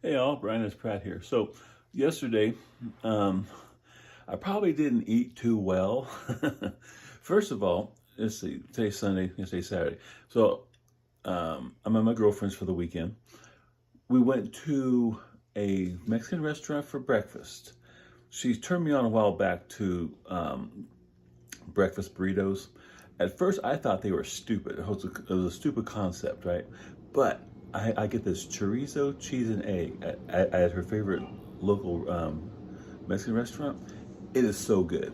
Hey all, Brian is Pratt here. So yesterday, um, I probably didn't eat too well. First of all, let's see, today's Sunday, yesterday's Saturday. So I'm at my girlfriend's for the weekend. We went to a Mexican restaurant for breakfast. She turned me on a while back to breakfast burritos. At first, I thought they were stupid. It was a stupid concept, right? But I get this chorizo, cheese, and egg at her favorite local Mexican restaurant. It is so good.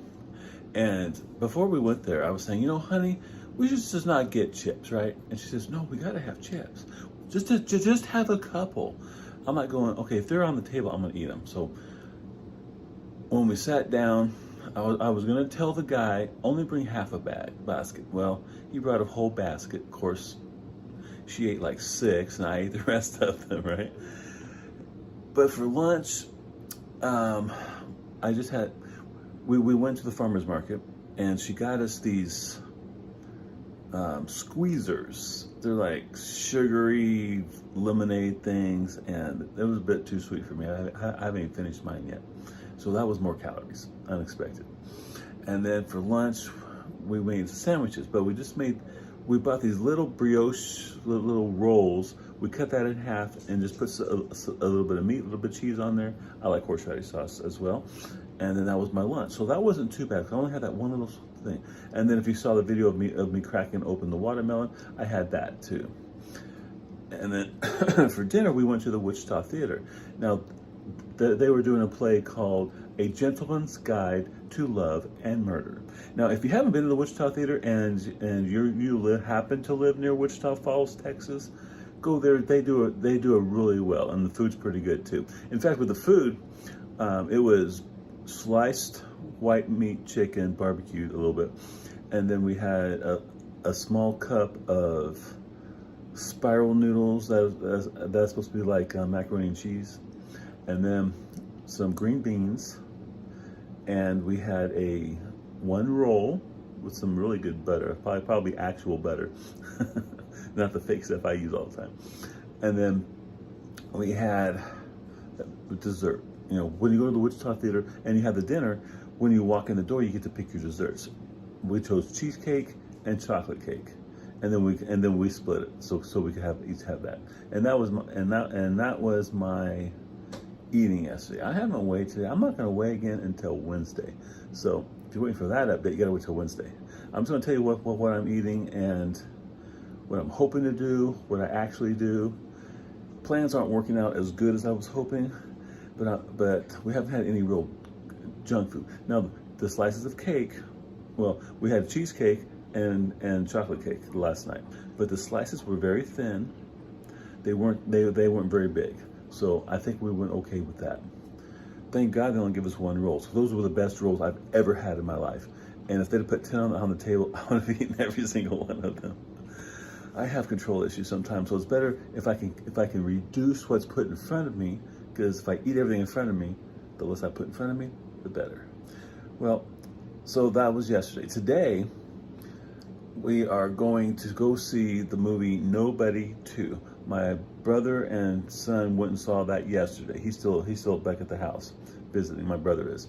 And before we went there, I was saying, honey, we should just not get chips, right? And she says, no, we gotta have chips. Just have a couple. I'm like going, okay, if they're on the table, I'm gonna eat them. So when we sat down, I was gonna tell the guy only bring half a basket. Well, he brought a whole basket. Of course, she ate like six, and I ate the rest of them, right? But for lunch, I just had. We went to the farmer's market, and she got us these squeezers. They're like sugary lemonade things, and it was a bit too sweet for me. I haven't even finished mine yet. So that was more calories, unexpected. And then for lunch, we made sandwiches, but we bought these little brioche, little rolls. We cut that in half and just put a little bit of meat, a little bit of cheese on there. I like horseradish sauce as well. And then that was my lunch. So that wasn't too bad. I only had that one little thing. And then if you saw the video of me cracking open the watermelon, I had that too. And then for dinner, we went to the Wichita Theater. Now, they were doing a play called A Gentleman's Guide to Love and Murder. Now, if you haven't been to the Wichita Theater and happen to live near Wichita Falls, Texas, go there. They do it really well, and the food's pretty good too. In fact, with the food, it was sliced white meat chicken, barbecued a little bit, and then we had a small cup of spiral noodles that's supposed to be like macaroni and cheese, and then some green beans, and we had one roll with some really good butter, probably actual butter, not the fake stuff I use all the time. And then we had dessert. When you go to the Wichita Theater and you have the dinner, when you walk in the door, you get to pick your desserts. We chose cheesecake and chocolate cake, and then we split it so we could each have that. And that was my eating yesterday. I haven't weighed today. I'm not going to weigh again until Wednesday. So if you're waiting for that update, you got to wait till Wednesday. I'm just going to tell you what I'm eating and what I'm hoping to do, what I actually do. Plans aren't working out as good as I was hoping, but we haven't had any real junk food. Now, the slices of cake, well, we had cheesecake and chocolate cake last night, but the slices were very thin. They weren't very big. So I think we went okay with that. Thank God they only give us one roll. So those were the best rolls I've ever had in my life. And if they'd have put 10 on the table, I would have eaten every single one of them. I have control issues sometimes, so it's better if I can reduce what's put in front of me, because if I eat everything in front of me, the less I put in front of me, the better. Well, so that was yesterday. Today, we are going to go see the movie Nobody 2. My brother and son went and saw that yesterday. He's still back at the house visiting. My brother is.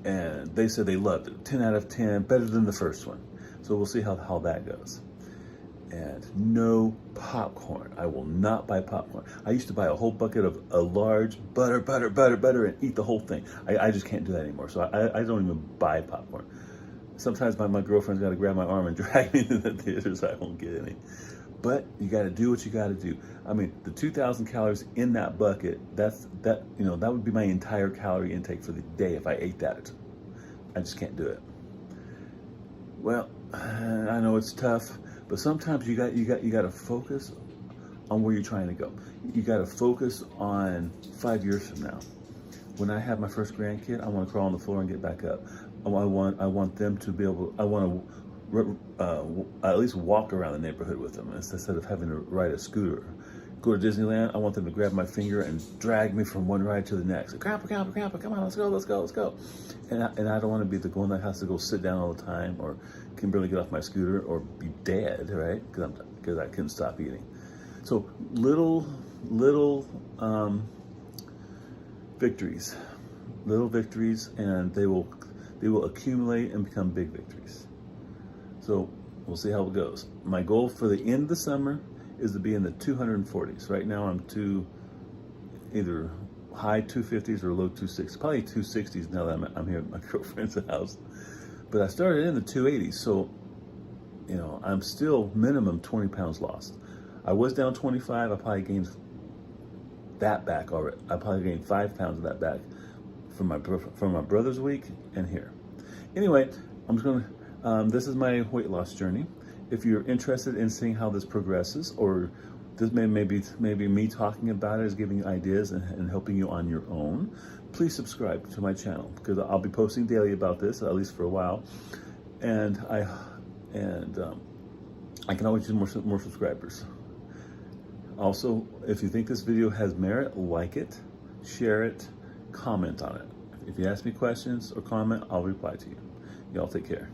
And they said they loved it. 10 out of 10, better than the first one. So we'll see how that goes. And no popcorn. I will not buy popcorn. I used to buy a whole bucket of a large butter, and eat the whole thing. I just can't do that anymore. So I don't even buy popcorn. Sometimes my girlfriend's got to grab my arm and drag me to the theater so I won't get any. But you got to do what you got to do. I mean, the 2,000 calories in that bucket, that would be my entire calorie intake for the day if I ate that. I just can't do it. Well, I know it's tough, but sometimes you got to focus on where you're trying to go. You got to focus on 5 years from now. When I have my first grandkid, I want to crawl on the floor and get back up. I want them to be able. I want to at least walk around the neighborhood with them instead of having to ride a scooter. Go to Disneyland, I want them to grab my finger and drag me from one ride to the next. Grandpa, come on, let's go. And I don't want to be the one that has to go sit down all the time or can barely get off my scooter or be dead, right? Because I couldn't stop eating. So little victories, little victories, and they will accumulate and become big victories. So we'll see how it goes. My goal for the end of the summer is to be in the 240s. Right now I'm either high 250s or low 260s, probably 260s now that I'm here at my girlfriend's house. But I started in the 280s, so you know, I'm still minimum 20 pounds lost. I was down 25, I probably gained that back already. I probably gained 5 pounds of that back from my brother's week and here. Anyway, I'm just gonna, this is my weight loss journey. If you're interested in seeing how this progresses, or this maybe me talking about it is giving you ideas and helping you on your own, please subscribe to my channel, because I'll be posting daily about this, at least for a while. And I can always use more subscribers. Also, if you think this video has merit, like it, share it, comment on it. If you ask me questions or comment, I'll reply to you. Y'all take care.